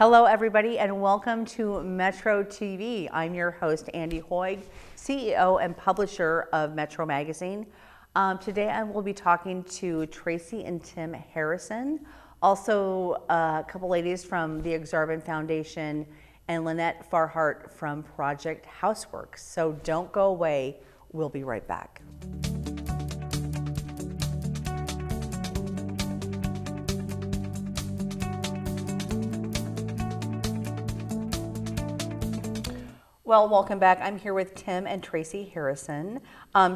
Hello, everybody, and welcome to Metro TV. I'm your host, Andy Hoig, CEO and publisher of Metro Magazine. Today, I will be talking to Tracy and Tim Harrison, also a couple ladies from the Exarban Foundation, and Lynette Farhart from Project Houseworks. So don't go away. We'll be right back. Well, welcome back. I'm here with Tim and Tracy Harrison.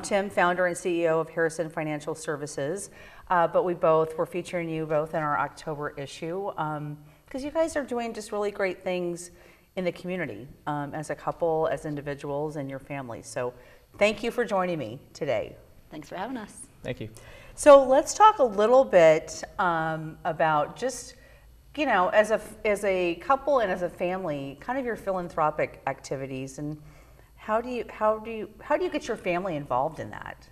Tim, founder and CEO of Harrison Financial Services, but we're featuring you both in our October issue because you guys are doing just really great things in the community as a couple, as individuals, and your families. So thank you for joining me today. Thanks for having us. Thank you. So let's talk a little bit about just, you know, as a couple and as a family, kind of your philanthropic activities, and how do you get your family involved in that?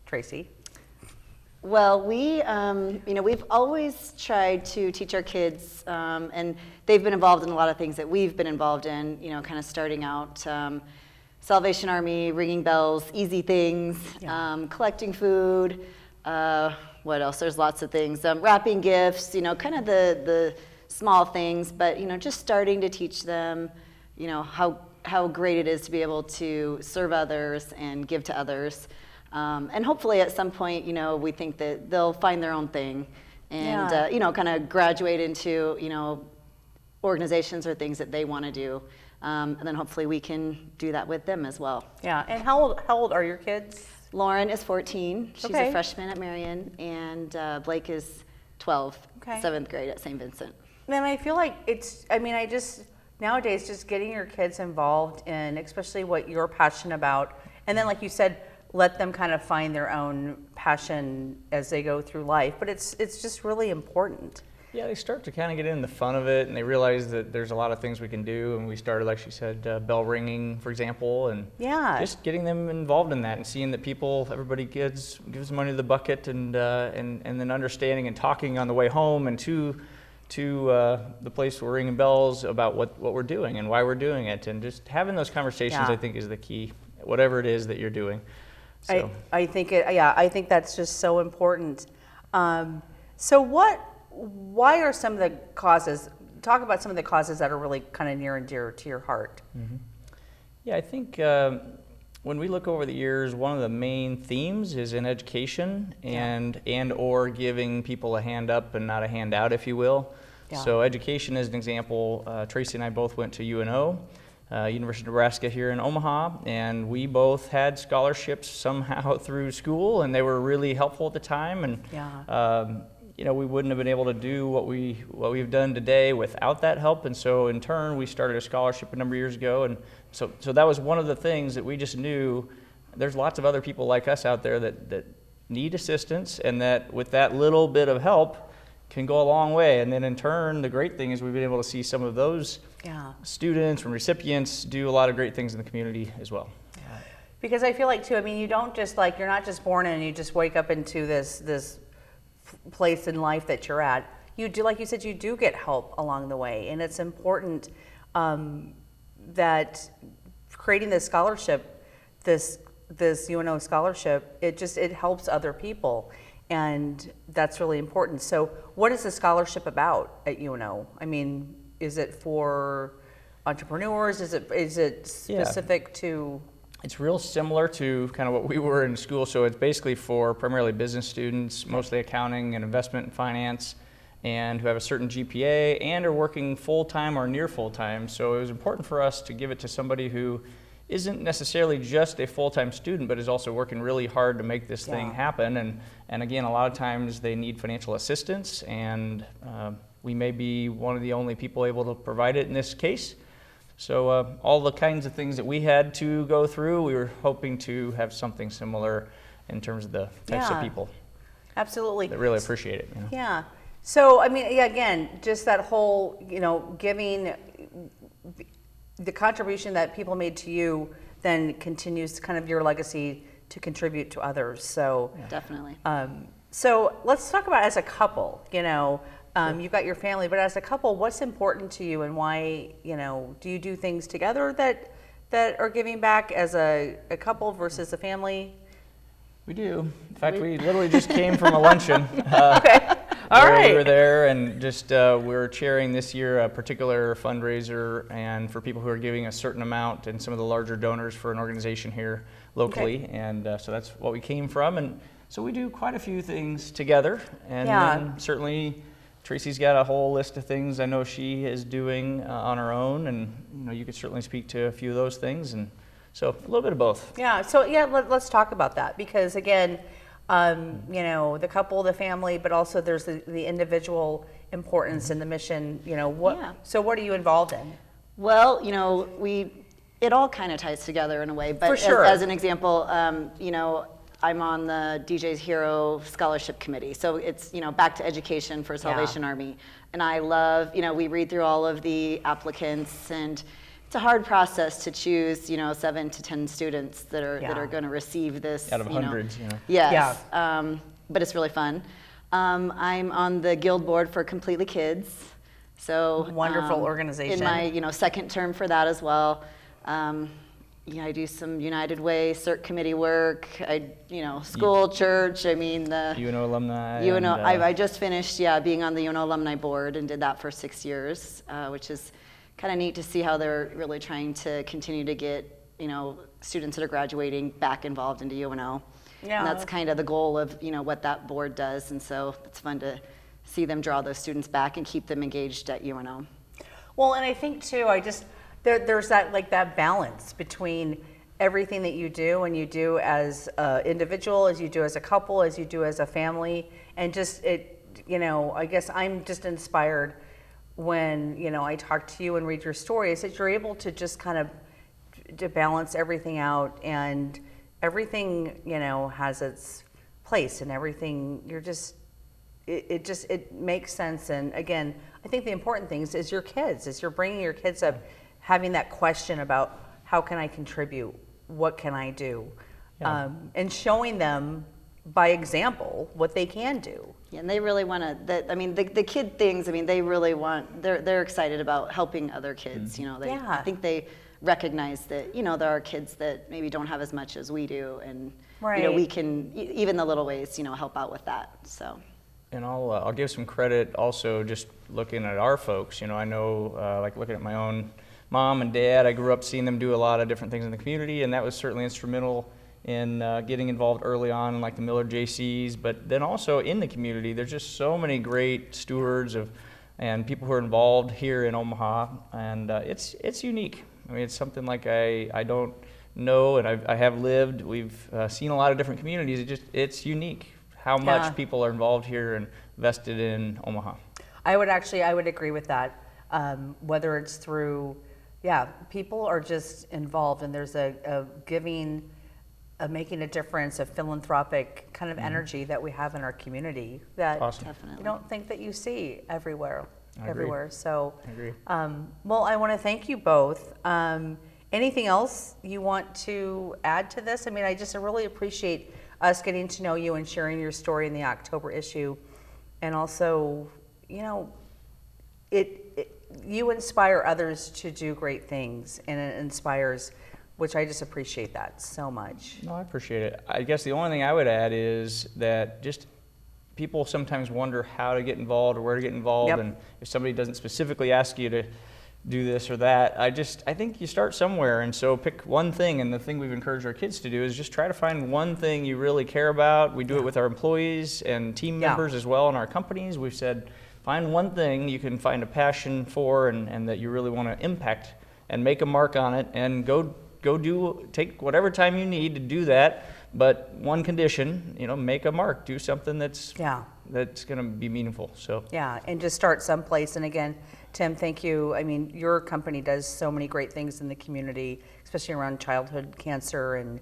Tracy? Well, we've always tried to teach our kids, and they've been involved in a lot of things that we've been involved in, you know, kind of starting out Salvation Army, ringing bells, easy things, collecting food, what else? There's lots of things. Wrapping gifts, you know, kind of the small things, but, you know, just starting to teach them, you know, how great it is to be able to serve others and give to others. And hopefully at some point, you know, we think that they'll find their own thing and, you know, kind of graduate into, you know, organizations or things that they want to do. And then hopefully we can do that with them as well. Yeah, and how old are your kids? Lauren is 14. She's a freshman at Marion, and Blake is 12, 7th grade at St. Vincent. And I feel like nowadays, just getting your kids involved in, especially what you're passionate about, and then like you said, let them kind of find their own passion as they go through life. But it's just really important. Yeah, they start to kind of get in the fun of it, and they realize that there's a lot of things we can do. And we started, like she said, bell ringing, for example, and just getting them involved in that and seeing that everybody gives money to the bucket, and then understanding and talking on the way home and to the place where we're ringing bells about what we're doing and why we're doing it, and just having those conversations, I think, is the key, whatever it is that you're doing. So. I think that's just so important. Why are some of the causes? Talk about some of the causes that are really kind of near and dear to your heart. Mm-hmm. Yeah, I think when we look over the years, one of the main themes is in education and or giving people a hand up and not a handout, if you will. Yeah. So education is an example. Tracy and I both went to UNO, University of Nebraska here in Omaha, and we both had scholarships somehow through school, and they were really helpful at the time. And you know, we wouldn't have been able to do what we've done today without that help. And so in turn, we started a scholarship a number of years ago. And so that was one of the things that we just knew there's lots of other people like us out there that need assistance, and that with that little bit of help can go a long way. And then in turn, the great thing is we've been able to see some of those students and recipients do a lot of great things in the community as well. Because I feel like too, I mean, you're not just born in and you just wake up into this place in life that you're at. You do, like you said, you do get help along the way, and it's important that creating this scholarship, this UNO scholarship, it helps other people, and that's really important. So, what is the scholarship about at UNO? I mean, is it for entrepreneurs? Is it specific to? It's real similar to kind of what we were in school, so it's basically for primarily business students, mostly accounting and investment and finance, and who have a certain GPA and are working full-time or near full-time. So it was important for us to give it to somebody who isn't necessarily just a full-time student, but is also working really hard to make this thing happen. And again, a lot of times they need financial assistance, and we may be one of the only people able to provide it in this case. So all the kinds of things that we had to go through, we were hoping to have something similar in terms of the types of people. Absolutely. That really appreciate it. You know? Yeah. So, I mean, again, just that whole, you know, giving the contribution that people made to you then continues kind of your legacy to contribute to others. So definitely. So let's talk about as a couple, you've got your family, but as a couple, what's important to you and why, do you do things together that are giving back as a couple versus a family? We do. In fact, we literally just came from a luncheon. Okay. All right. We were there and just we're chairing this year a particular fundraiser and for people who are giving a certain amount and some of the larger donors for an organization here locally. Okay. And so that's what we came from. And so we do quite a few things together. And Yeah. then certainly Tracy's got a whole list of things I know she is doing on her own. And you could certainly speak to a few of those things. And so a little bit of both. Yeah. So let's talk about that because again, the couple, the family, but also there's the individual importance in the mission. Yeah. So what are you involved in? Well, it all kind of ties together in a way. But For sure. as an example, I'm on the DJ's Hero Scholarship Committee. So it's, back to education for Salvation Army. And I love, we read through all of the applicants, and it's a hard process to choose, 7 to 10 students that are going to receive this. Out of hundreds, Yes. Yeah. But it's really fun. I'm on the Guild Board for Completely Kids. So wonderful organization. In my, second term for that as well. I do some United Way CERT committee work. School, church. The UNO alumni. UNO. I just finished, being on the UNO alumni board and did that for 6 years, which is kind of neat to see how they're really trying to continue to get, students that are graduating back involved into UNO. Yeah. And that's kind of the goal of, what that board does. And so it's fun to see them draw those students back and keep them engaged at UNO. Well, and I think too, there's that balance between everything that you do and you do as an individual, as you do as a couple, as you do as a family, and just I guess I'm just inspired when I talk to you and read your stories that you're able to just kind of to balance everything out, and everything has its place, and everything it makes sense. And again, I think the important thing is your kids, is you're bringing your kids up having that question about how can I contribute, what can I do, and showing them by example what they can do. Yeah, and they really want to. The kid things. They really want. They're excited about helping other kids. I think they recognize that. There are kids that maybe don't have as much as we do, and we can even the little ways. Help out with that. So. And I'll give some credit also just looking at our folks. I know like looking at my own mom and dad, I grew up seeing them do a lot of different things in the community, and that was certainly instrumental in getting involved early on in like the Miller JCs, but then also in the community. There's just so many great stewards and people who are involved here in Omaha, and it's unique. It's something like I don't know, and I have lived. We've seen a lot of different communities. It's unique how much people are involved here and vested in Omaha. I would agree with that. Whether it's through, people are just involved, and there's a giving, a making a difference, a philanthropic kind of energy that we have in our community that Definitely. I don't think that you see everywhere. I agree. So, I agree. Well, I want to thank you both. Anything else you want to add to this? I just really appreciate us getting to know you and sharing your story in the October issue, and also, you inspire others to do great things, and it inspires, which I just appreciate that so much. No, I appreciate it. I guess the only thing I would add is that just people sometimes wonder how to get involved or where to get involved, and if somebody doesn't specifically ask you to do this or that, I think you start somewhere, and so pick one thing. And the thing we've encouraged our kids to do is just try to find one thing you really care about. We do it with our employees and team members as well in our companies. We've said, find one thing you can find a passion for and that you really want to impact and make a mark on it, and go take whatever time you need to do that. But one condition, make a mark, do something that's going to be meaningful. So and just start someplace. And again, Tim, thank you. Your company does so many great things in the community, especially around childhood cancer and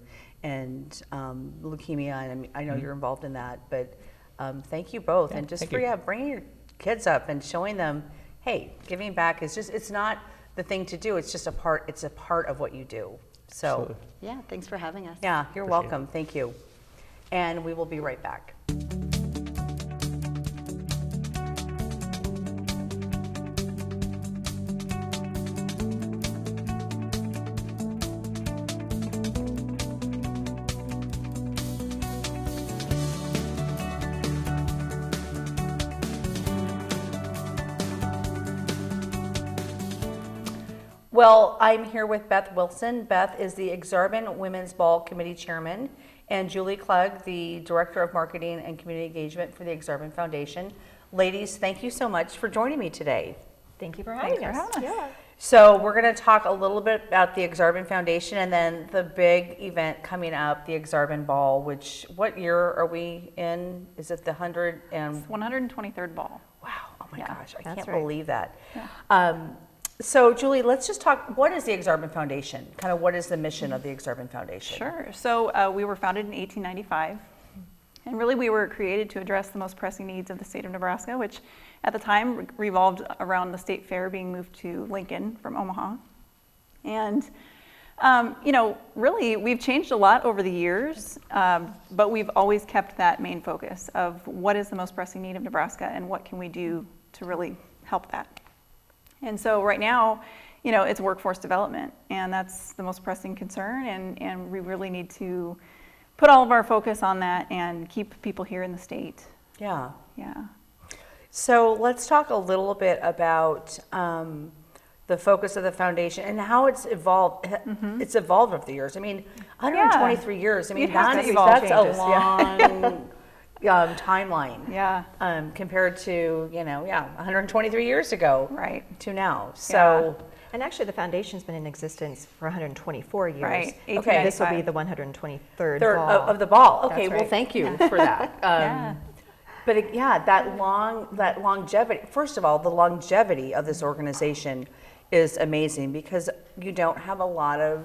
leukemia. And I know you're involved in that. But thank you both, and just for bringing your kids up and showing them, hey, giving back is it's not the thing to do. It's just a part. It's a part of what you do. So. Absolutely. Yeah, thanks for having us. Yeah, you're welcome. Thank you. And we will be right back. Well, I'm here with Beth Wilson. Beth is the Exarban Women's Ball Committee Chairman, and Julie Klug, the Director of Marketing and Community Engagement for the Exarban Foundation. Ladies, thank you so much for joining me today. Thank you for having us. Yeah. So we're going to talk a little bit about the Exarban Foundation and then the big event coming up, the Exarban Ball, which, what year are we in? Is it the 123rd ball. Wow, oh my gosh, I that's can't right. believe that. Yeah. So Julie, let's just talk, what is the Exarban Foundation? Kind of what is the mission of the Exarban Foundation? Sure. So we were founded in 1895. And really we were created to address the most pressing needs of the state of Nebraska, which at the time revolved around the state fair being moved to Lincoln from Omaha. And, you know, really we've changed a lot over the years, but we've always kept that main focus of what is the most pressing need of Nebraska and what can we do to really help that. And so right now, you know, it's workforce development, and that's the most pressing concern, and we really need to put all of our focus on that and keep people here in the state. Yeah. Yeah. So let's talk a little bit about the focus of the foundation and how it's evolved. It's evolved over the years. I mean, 123 years. I mean, It has that's to evolve. a Changes, long timeline. Yeah. Compared to, 123 years ago. Right. To now. So, And actually, the foundation's been in existence for 124 years. Right. Okay. This will be 1895. the 123rd third ball. of the ball. Okay, That's well, right. thank you for that. Yeah. But that longevity, first of all, the longevity of this organization is amazing because you don't have a lot of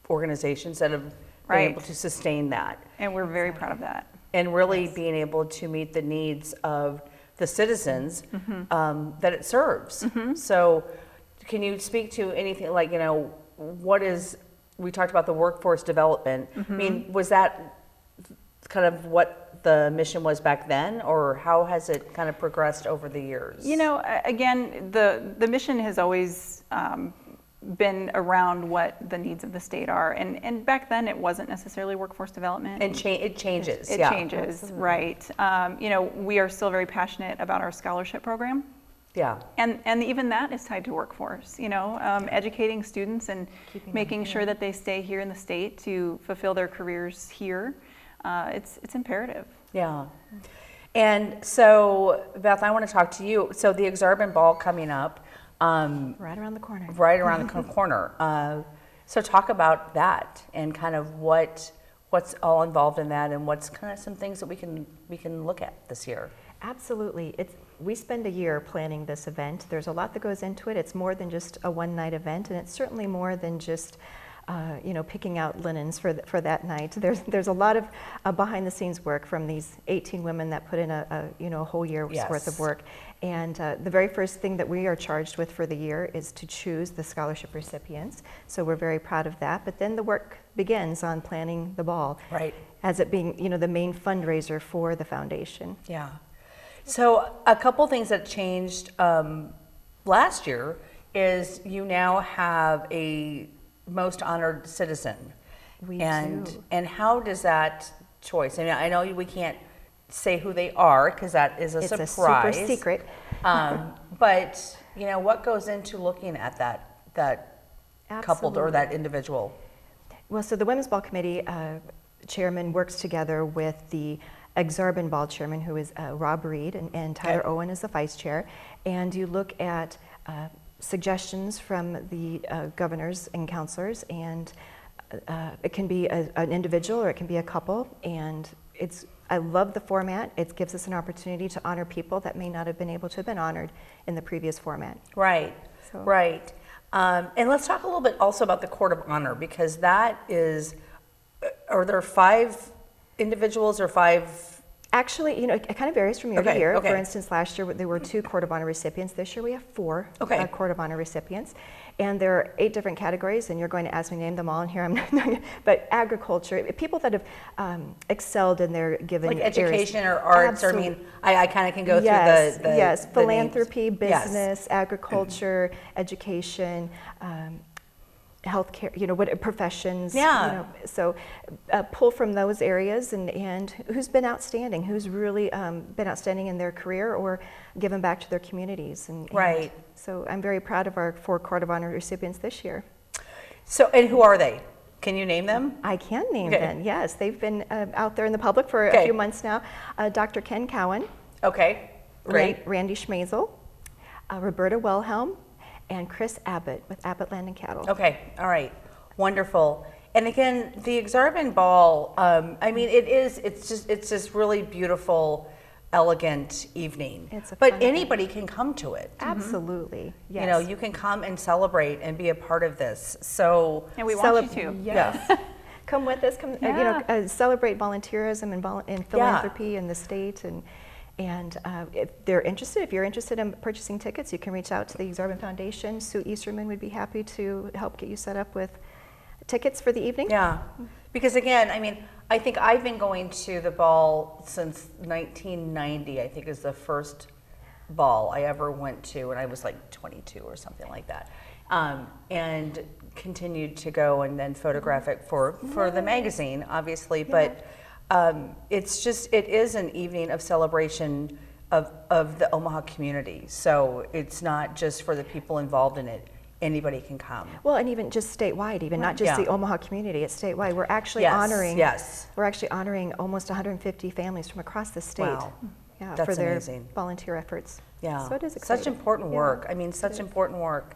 organizations that have been Right. able to sustain that And we're very proud of that. and really being able to meet the needs of the citizens that it serves. So can you speak to anything like, we talked about the workforce development. I mean, was that kind of what the mission was back then, or how has it kind of progressed over the years? You know, again, the mission has always been around what the needs of the state are, and back then it wasn't necessarily workforce development. And it changes. It changes, right? You know, we are still very passionate about our scholarship program. Yeah. And even that is tied to workforce, educating students and making sure that they stay here in the state to fulfill their careers here. It's imperative. Yeah. And so, Beth, I want to talk to you. So the Exarban Ball coming up. Right around the corner. Right around the corner. So talk about that and kind of what's all involved in that and what's kind of some things that we can look at this year. Absolutely. We spend a year planning this event. There's a lot that goes into it. It's more than just a one-night event, and it's certainly more than just picking out linens for that night. There's a lot of behind-the-scenes work from these 18 women that put in a whole year's worth of work. And the very first thing that we are charged with for the year is to choose the scholarship recipients. So we're very proud of that. But then the work begins on planning the ball, Right. as it being the main fundraiser for the foundation. Yeah. So a couple things that changed last year is you now have a most honored citizen. We and do. And how does that choice? I mean, I know we can't say who they are because that is It's surprise. a super secret. But what goes into looking at that coupled or that individual? Well, so the Women's Ball Committee chairman works together with the Exarban Ball chairman, who is Rob Reed, and Tyler Owen is the vice chair. And you look at suggestions from the governors and counselors, and it can be an individual or it can be a couple. And I love the format. It gives us an opportunity to honor people that may not have been able to have been honored in the previous format. Right, So- right. And let's talk a little bit also about the Court of Honor, because that is, are there 5 individuals or 5? Actually, it kind of varies from year to Okay, year. okay. For instance, last year there were 2 Court of Honor recipients. This year we have 4 Okay. Court of Honor recipients. And there are 8 different categories, and you're going to ask me to name them all, and here I'm not. But agriculture, people that have excelled in their given Like areas. education or arts, or I mean, I kind of can go Yes, through the yes, the philanthropy, names. Yes. business, agriculture, education, healthcare, what professions, Yeah. so pull from those areas and who's been outstanding, who's really been outstanding in their career or given back to their communities. And Right. so I'm very proud of our 4 Court of Honor recipients this year. So, and who are they? Can you name them? I can name Okay. them, yes. They've been out there in the public for Okay. a few months now. Dr. Ken Cowan, Okay, great. Randy Schmazel, Roberta Wilhelm, and Chris Abbott with Abbott Land and Cattle. Okay, all right, wonderful. And again, the Exarban Ball, I mean, it's just really beautiful, elegant evening. It's a but fun anybody can come to it. Absolutely, yes. You know, you can come and celebrate and be a part of this. So, And we want you to. Yes. Come with us. Come, Yeah. celebrate volunteerism and philanthropy in the state. And if they're interested, if you're interested in purchasing tickets, you can reach out to the Exarban Foundation. Sue Easterman would be happy to help get you set up with tickets for the evening. yeah, because again, I mean, I think I've been going to the ball since 1990, I think is the first ball I ever went to, and I was like 22 or something like that. And continued to go and then photograph it for the magazine, obviously, but it is an evening of celebration of the Omaha community. So it's not just for the people involved in it. Anybody can come. Well, and even just statewide, even not just Yeah. the Omaha community, it's statewide. We're actually Yes. We're actually honoring almost 150 families from across the state. Wow. Yeah, That's for their amazing. volunteer efforts. Yeah, So it is exciting. such important Yeah. work. I mean, such important work.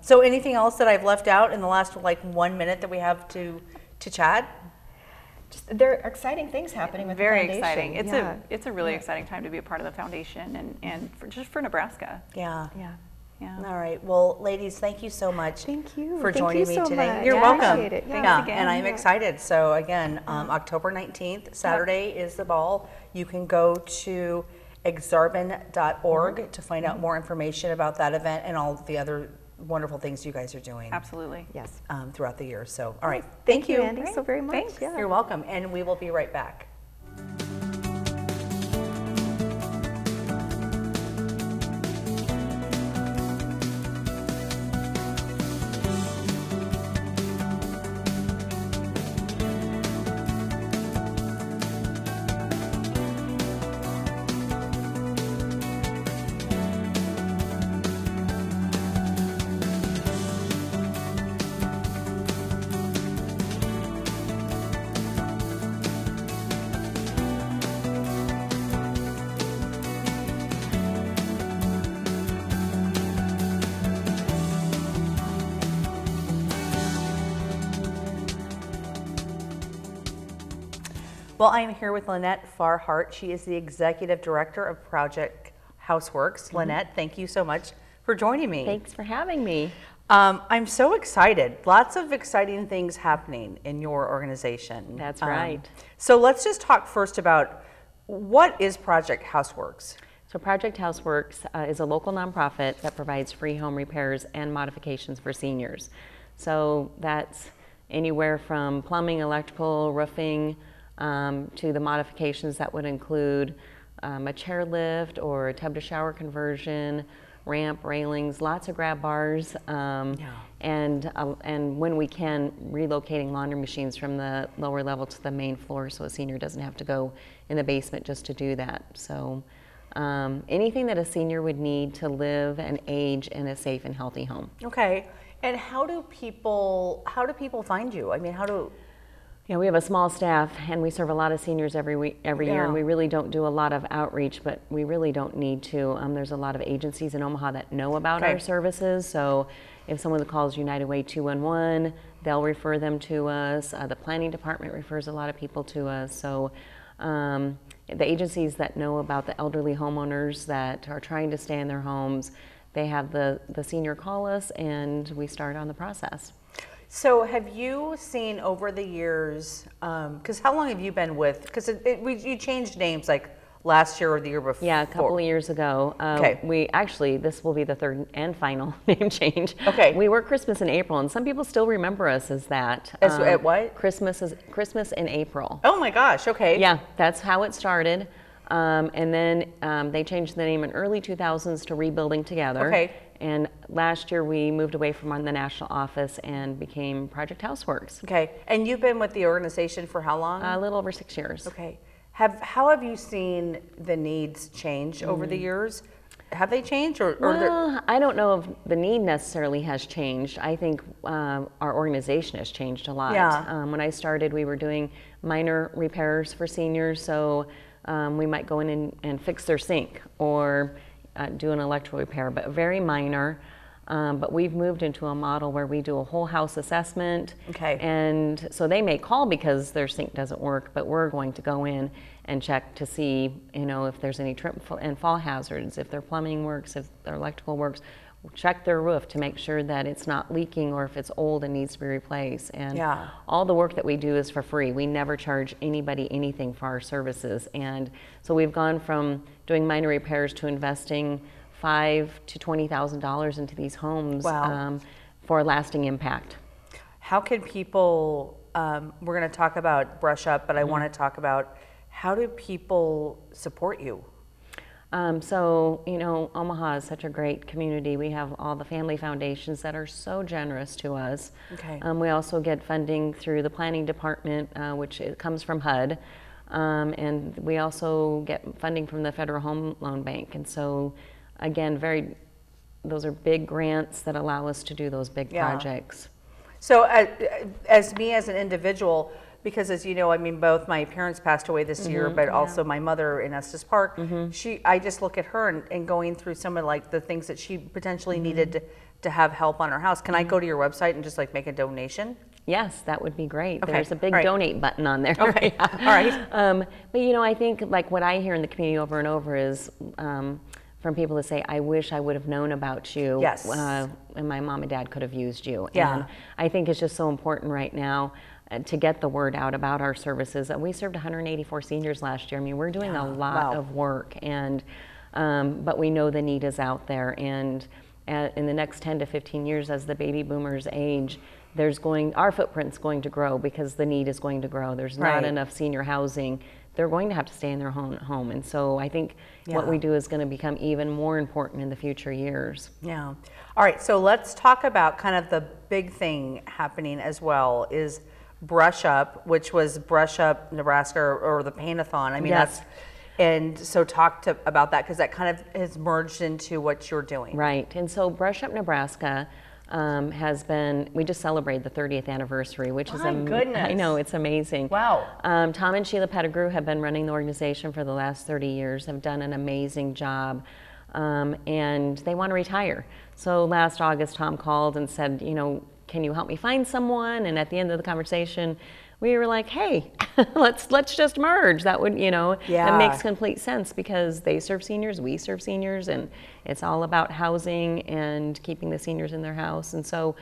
So anything else that I've left out in the last 1 minute that we have to chat? There are exciting things happening with Very the exciting. foundation. It's a really exciting time to be a part of the foundation and just for Nebraska. Yeah. Yeah. Yeah. All right. Well, ladies, thank you so much. Thank you. for Thank joining you me so today. much. You're I welcome. appreciate it. Thanks Yeah, again. and I'm excited. So again, October 19th, Saturday is the ball. You can go to exarban.org to find out more information about that event and all the other wonderful things you guys are doing Absolutely. Yes. throughout the year. So, all right. Thank you, Andy, Great. so very much. Thanks. Yeah. You're welcome. And we will be right back. Well, I am here with Lynette Farhart. She is the Executive Director of Project Houseworks. Lynette, thank you so much for joining me. Thanks for having me. I'm so excited. Lots of exciting things happening in your organization. That's right. So let's just talk first about what is Project Houseworks? So Project Houseworks is a local nonprofit that provides free home repairs and modifications for seniors. So that's anywhere from plumbing, electrical, roofing, to the modifications that would include a chair lift or a tub to shower conversion, ramp, railings, lots of grab bars, and when we can, relocating laundry machines from the lower level to the main floor so a senior doesn't have to go in the basement just to do that. So anything that a senior would need to live and age in a safe and healthy home. Okay. And how do people find you? I mean, Yeah, we have a small staff, and we serve a lot of seniors every year, and we really don't do a lot of outreach, but we really don't need to. There's a lot of agencies in Omaha that know about our services, so if someone calls United Way 211, they'll refer them to us. The planning department refers a lot of people to us, so the agencies that know about the elderly homeowners that are trying to stay in their homes, they have the senior call us, and we start on the process. So have you seen over the years, because how long have you been with, because you changed names like last year or the year before? Yeah, a couple of years ago. This will be the third and final name change. Okay. We were Christmas in April, and some people still remember us as that. At what? Christmas in April. Oh my gosh, okay. Yeah, that's how it started. And then they changed the name in early 2000s to Rebuilding Together. Okay. And last year we moved away from the national office and became Project Houseworks. Okay. And you've been with the organization for how long? A little over 6 years. Okay. How have you seen the needs change over the years? Have they changed, or Well, I don't know if the need necessarily has changed. I think our organization has changed a lot. Yeah. When I started, we were doing minor repairs for seniors, so we might go in and fix their sink or do an electrical repair, but very minor. But we've moved into a model where we do a whole house assessment. Okay. And so they may call because their sink doesn't work, but we're going to go in and check to see, if there's any trip and fall hazards, if their plumbing works, if their electrical works. Check their roof to make sure that it's not leaking or if it's old and needs to be replaced. And Yeah. all the work that we do is for free. We never charge anybody anything for our services. And so we've gone from doing minor repairs to investing $5,000 to $20,000 into these homes. Wow. For lasting impact. how can people? We're going to talk about Brush Up, but I want to talk about how do people support you? Omaha is such a great community. We have all the family foundations that are so generous to us. Okay. We also get funding through the planning department, which it comes from HUD. And we also get funding from the Federal Home Loan Bank. And so, again, those are big grants that allow us to do those big projects. So as me as an individual, because as you know, I mean, both my parents passed away this year, but also my mother in Estes Park, I just look at her and going through some of like the things that she potentially needed to have help on her house. Can I go to your website and just like make a donation? Yes, that would be great. Okay. There's a big All right. donate button on there. Okay. Yeah. All right. But I think like what I hear in the community over and over is from people to say, I wish I would have known about you. Yes. And my mom and dad could have used you. Yeah. And I think it's just so important right now to get the word out about our services. We served 184 seniors last year. I mean, we're doing a lot of work, and but we know the need is out there. And in the next 10 to 15 years, as the baby boomers age, our footprint's going to grow because the need is going to grow. There's not enough senior housing. They're going to have to stay in their home. And so I think what we do is going to become even more important in the future years. Yeah. All right. So let's talk about kind of the big thing happening as well is Brush Up, which was Brush Up Nebraska or the Paint-a-thon. I mean, and so talk about that because that kind of has merged into what you're doing. Right. And so Brush Up Nebraska we just celebrated the 30th anniversary, which is goodness. I know, it's amazing. Wow. Tom and Sheila Pettigrew have been running the organization for the last 30 years, have done an amazing job, and they want to retire. So last August, Tom called and said, can you help me find someone? And at the end of the conversation, we were like, hey, let's just merge. That would, that makes complete sense because they serve seniors, we serve seniors, and it's all about housing and keeping the seniors in their house. And so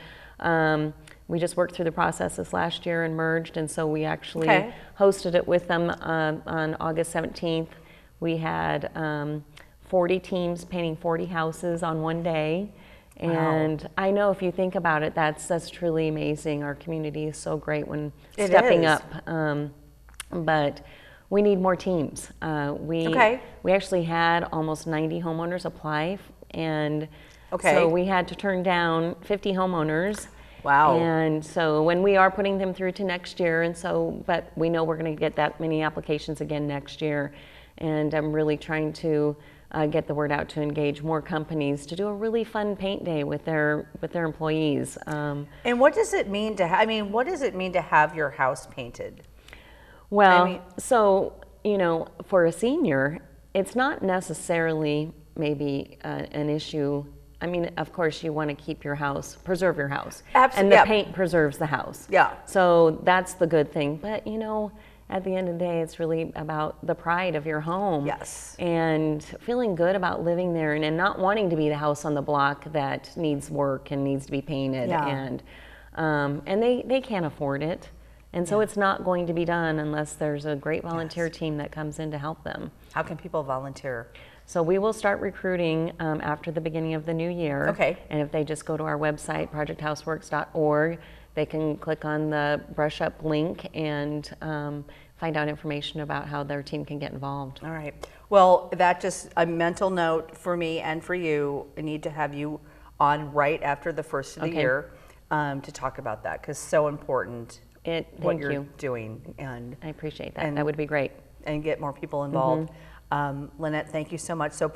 we just worked through the process this last year and merged. And so we actually hosted it with them on August 17th. We had 40 teams painting 40 houses on one day. And I know if you think about it, that's truly amazing. Our community is so great when stepping up. But we need more teams. We actually had almost 90 homeowners apply, and so we had to turn down 50 homeowners. Wow. And so when we are putting them through to next year, but we know we're going to get that many applications again next year. And I'm really trying to get the word out to engage more companies to do a really fun paint day with their employees. And what does it mean what does it mean to have your house painted? Well, for a senior, it's not necessarily maybe an issue. I mean, of course, you want to keep your house, preserve your house. Absolutely. And the paint preserves the house. Yeah. So that's the good thing. But, at the end of the day, it's really about the pride of your home. Yes. And feeling good about living there and not wanting to be the house on the block that needs work and needs to be painted. Yeah. And they can't afford it. And so it's not going to be done unless there's a great volunteer team that comes in to help them. How can people volunteer? So we will start recruiting after the beginning of the new year. Okay. And if they just go to our website, projecthouseworks.org, they can click on the Brush Up link and find out information about how their team can get involved. All right. Well, that just a mental note for me and for you. I need to have you on right after the first of the Okay. year to talk about that, because so important what Thank you're you. doing, and I appreciate that. and- That would be great. and get more people involved. Lynette, thank you so much. So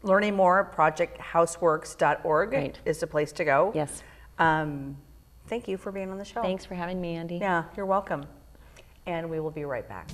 learning more, projecthouseworks.org Right. is the place to go. Yes. Thank you for being on the show. Thanks for having me, Andy. Yeah, you're welcome. And we will be right back.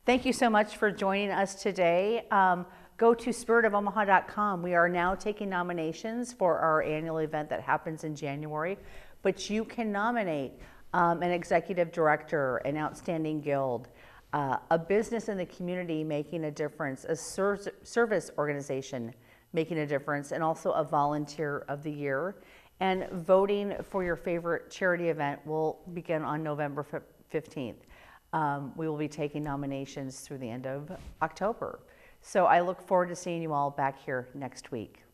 Thank you so much for joining us today. Go to spiritofomaha.com. We are now taking nominations for our annual event that happens in January, but you can nominate an executive director, an outstanding guild, a business in the community making a difference, a service organization making a difference, and also a volunteer of the year. And voting for your favorite charity event will begin on November 15th. We will be taking nominations through the end of October. So I look forward to seeing you all back here next week.